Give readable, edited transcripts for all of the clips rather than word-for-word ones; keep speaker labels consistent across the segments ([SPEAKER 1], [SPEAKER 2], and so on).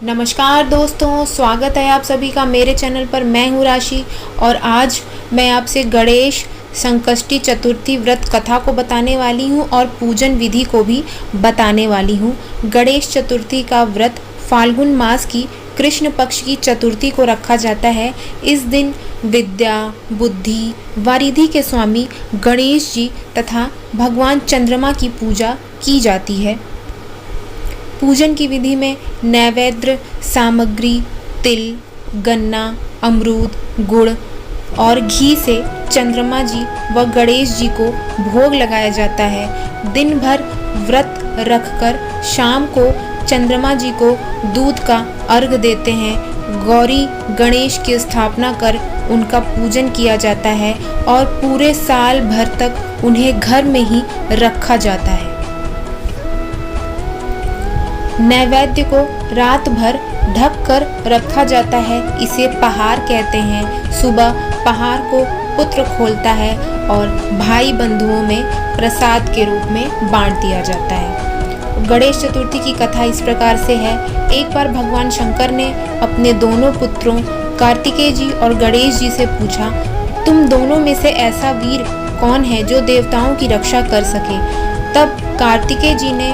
[SPEAKER 1] नमस्कार दोस्तों, स्वागत है आप सभी का मेरे चैनल पर। मैं हूँ राशि और आज मैं आपसे गणेश संकष्टी चतुर्थी व्रत कथा को बताने वाली हूँ और पूजन विधि को भी बताने वाली हूँ। गणेश चतुर्थी का व्रत फाल्गुन मास की कृष्ण पक्ष की चतुर्थी को रखा जाता है। इस दिन विद्या, बुद्धि, वारिधि के स्वामी गणेश जी तथा भगवान चंद्रमा की पूजा की जाती है। पूजन की विधि में नैवेद्य सामग्री तिल, गन्ना, अमरूद, गुड़ और घी से चंद्रमा जी व गणेश जी को भोग लगाया जाता है। दिन भर व्रत रखकर शाम को चंद्रमा जी को दूध का अर्घ देते हैं। गौरी गणेश की स्थापना कर उनका पूजन किया जाता है और पूरे साल भर तक उन्हें घर में ही रखा जाता है। नैवेद्य को रात भर ढक कर रखा जाता है, इसे पहाड़ कहते हैं। सुबह पहाड़ को पुत्र खोलता है और भाई बंधुओं में प्रसाद के रूप में बांट दिया जाता है। गणेश चतुर्थी की कथा इस प्रकार से है। एक बार भगवान शंकर ने अपने दोनों पुत्रों कार्तिकेय जी और गणेश जी से पूछा, तुम दोनों में से ऐसा वीर कौन है जो देवताओं की रक्षा कर सके। तब कार्तिकेय जी ने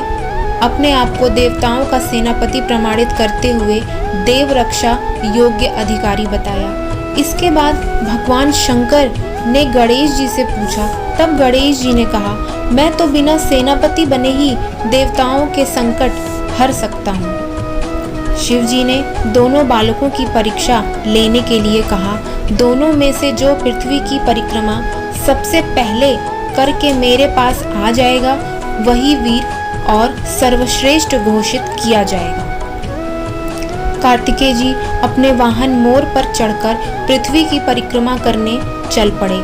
[SPEAKER 1] अपने आप को देवताओं का सेनापति प्रमाणित करते हुए देव रक्षा योग्य अधिकारी बताया। इसके बाद भगवान शंकर ने गणेश जी से पूछा। तब गणेश जी ने कहा, मैं तो बिना सेनापति बने ही देवताओं के संकट हर सकता हूँ। शिव जी ने दोनों बालकों की परीक्षा लेने के लिए कहा, दोनों में से जो पृथ्वी की परिक्रमा सबसे पहले करके मेरे पास आ जाएगा वही वीर और सर्वश्रेष्ठ घोषित किया जाएगा। कार्तिकेय जी अपने वाहन मोर पर चढ़कर पृथ्वी की परिक्रमा करने चल पड़े।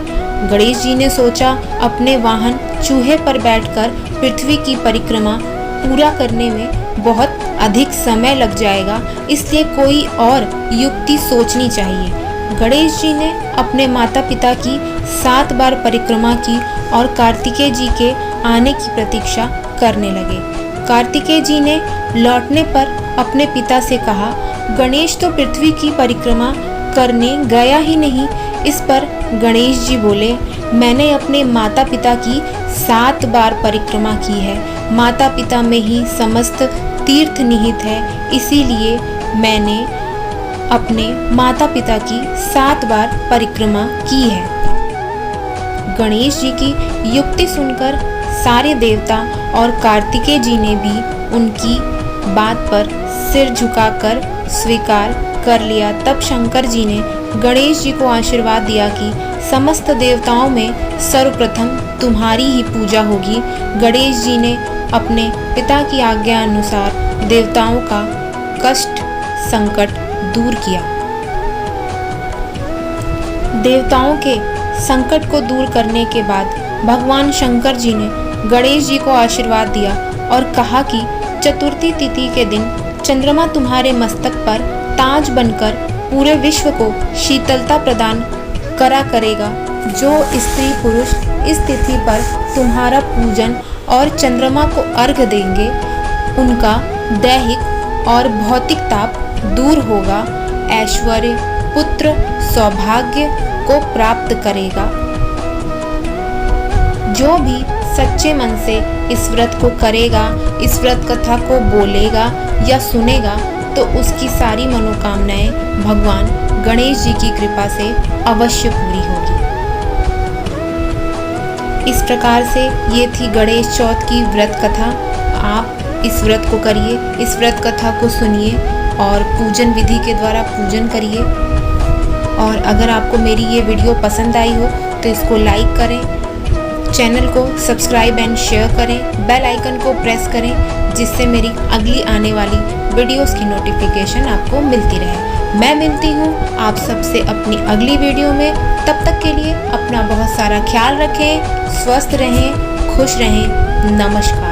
[SPEAKER 1] गणेश जी ने सोचा, अपने वाहन चूहे पर बैठकर पृथ्वी की परिक्रमा पूरा करने में बहुत अधिक समय लग जाएगा, इसलिए कोई और युक्ति सोचनी चाहिए। गणेश जी ने अपने माता पिता की 7 बार परिक्रमा की और कार्तिकेय जी के आने की प्रतीक्षा करने लगे। कार्तिकेय जी ने लौटने पर अपने पिता से कहा, गणेश तो पृथ्वी की परिक्रमा करने गया ही नहीं। इस पर गणेश जी बोले, मैंने अपने माता पिता की 7 बार परिक्रमा की है। माता पिता में ही समस्त तीर्थ निहित है, इसीलिए मैंने अपने माता पिता की 7 बार परिक्रमा की है। गणेश जी की युक्ति सुनकर सारे देवता और कार्तिकेय जी ने भी उनकी बात पर सिर झुकाकर स्वीकार कर लिया। तब शंकर जी ने गणेश जी को आशीर्वाद दिया कि समस्त देवताओं में सर्वप्रथम तुम्हारी ही पूजा होगी। गणेश जी ने अपने पिता की आज्ञा अनुसार देवताओं का कष्ट संकट दूर किया। देवताओं के संकट को दूर करने के बाद भगवान शंकर जी ने गणेश जी को आशीर्वाद दिया और कहा कि चतुर्थी तिथि के दिन चंद्रमा तुम्हारे मस्तक पर ताज बनकर पूरे विश्व को शीतलता प्रदान करा करेगा। जो स्त्री पुरुष इस तिथि पर तुम्हारा पूजन और चंद्रमा को अर्घ देंगे, उनका दैहिक और भौतिक ताप दूर होगा, ऐश्वर्य, पुत्र, सौभाग्य को प्राप्त करेगा। जो भी सच्चे मन से इस व्रत को करेगा, इस व्रत कथा को बोलेगा या सुनेगा, तो उसकी सारी मनोकामनाएं भगवान गणेश जी की कृपा से अवश्य पूरी होगी। इस प्रकार से ये थी गणेश चौथ की व्रत कथा। आप इस व्रत को करिए, इस व्रत कथा को सुनिए और पूजन विधि के द्वारा पूजन करिए। और अगर आपको मेरी ये वीडियो पसंद आई हो तो इसको लाइक करें, चैनल को सब्सक्राइब एंड शेयर करें, बेल आइकन को प्रेस करें, जिससे मेरी अगली आने वाली वीडियोस की नोटिफिकेशन आपको मिलती रहे। मैं मिलती हूँ आप सबसे अपनी अगली वीडियो में। तब तक के लिए अपना बहुत सारा ख्याल रखें, स्वस्थ रहें, खुश रहें। नमस्कार।